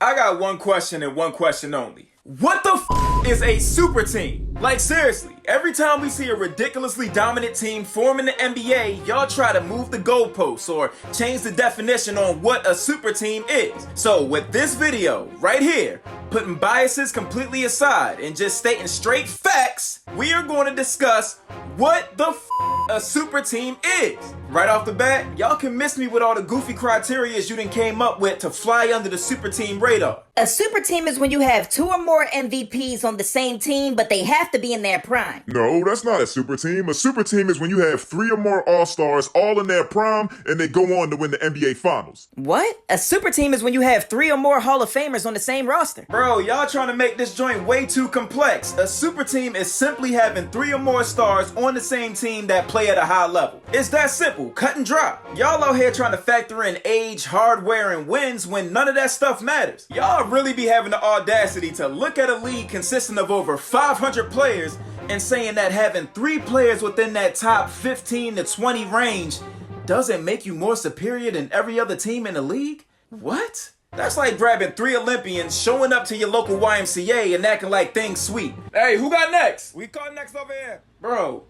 I got one question and one question only. What the f is a super team? Like seriously, every time we see a ridiculously dominant team form in the NBA, y'all try to move the goalposts or change the definition on what a super team is. So with this video right here, putting biases completely aside and just stating straight facts, we are going to discuss what the f a super team is. Right off the bat, y'all can miss me with all the goofy criteria you done came up with to fly under the super team radar. A super team is when you have 2 or more MVPs on the same team, but they have to be in their prime. No, that's not a super team. A super team is when you have 3 or more All-Stars all in their prime and they go on to win the NBA Finals. What? A super team is when you have 3 or more Hall of Famers on the same roster. Bro, y'all trying to make this joint way too complex. A super team is simply having 3 or more stars on the same team that play at a high level. It's that simple, cut and dry. Y'all out here trying to factor in age, hardware, and wins when none of that stuff matters. Y'all really be having the audacity to look at a league consisting of over 500 players and saying that having 3 players within that top 15 to 20 range doesn't make you more superior than every other team in the league? What? That's like grabbing 3 Olympians, showing up to your local YMCA and acting like things sweet. Hey, who got next? We call next over here. Bro,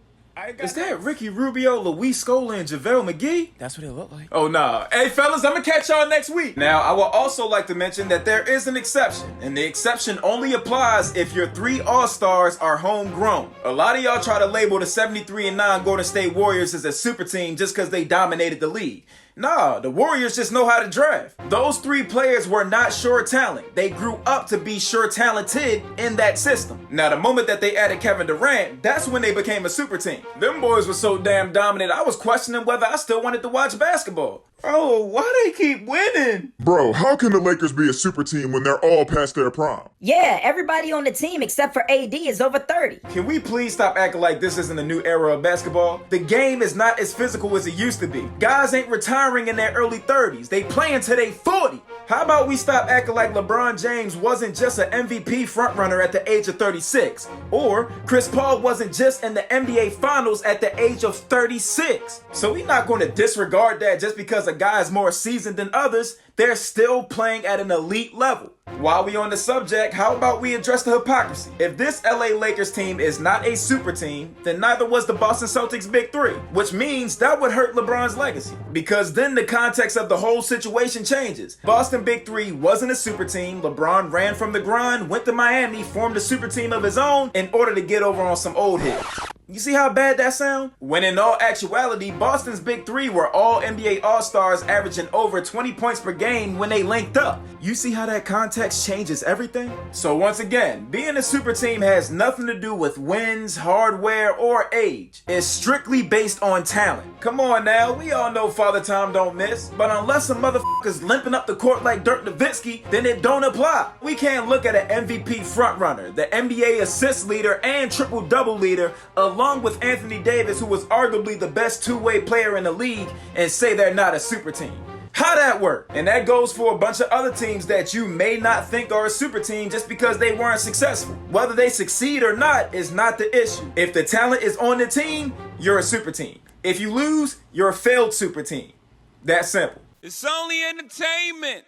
is that Ricky Rubio, Luis Scola, and JaVale McGee? That's what it looked like. Oh, nah. Hey, fellas, I'm gonna catch y'all next week. Now, I will also like to mention that there is an exception, and the exception only applies if your 3 All-Stars are homegrown. A lot of y'all try to label the 73-9 Golden State Warriors as a super team just because they dominated the league. Nah, the Warriors just know how to draft. Those 3 players were not sure talent. They grew up to be sure talented in that system. Now, the moment that they added Kevin Durant, that's when they became a super team. Them boys were so damn dominant, I was questioning whether I still wanted to watch basketball. Oh, why they keep winning? Bro, how can the Lakers be a super team when they're all past their prime? Yeah, everybody on the team except for AD is over 30. Can we please stop acting like this isn't a new era of basketball? The game is not as physical as it used to be. Guys ain't retiring in their early 30s. They play until they 40. How about we stop acting like LeBron James wasn't just an MVP frontrunner at the age of 36? Or Chris Paul wasn't just in the NBA Finals at the age of 36? So we're not going to disregard that just because a guy is more seasoned than others. They're still playing at an elite level. While we on the subject, how about we address the hypocrisy? If this LA Lakers team is not a super team, then neither was the Boston Celtics Big Three, which means that would hurt LeBron's legacy. Because then the context of the whole situation changes. Boston Big Three wasn't a super team. LeBron ran from the grind, went to Miami, formed a super team of his own in order to get over on some old hits. You see how bad that sound? When in all actuality, Boston's Big Three were all NBA All-Stars averaging over 20 points per game when they linked up. You see how that context changes everything? So once again, being a super team has nothing to do with wins, hardware, or age. It's strictly based on talent. Come on now, we all know Father Time don't miss, but unless a motherfucker's limping up the court like Dirk Nowitzki, then it don't apply. We can't look at an MVP frontrunner, the NBA assist leader and triple-double leader, along with Anthony Davis, who was arguably the best two-way player in the league, and say they're not a super team. How that work? And that goes for a bunch of other teams that you may not think are a super team just because they weren't successful. Whether they succeed or not is not the issue. If the talent is on the team, you're a super team. If you lose, you're a failed super team. That simple. It's only entertainment.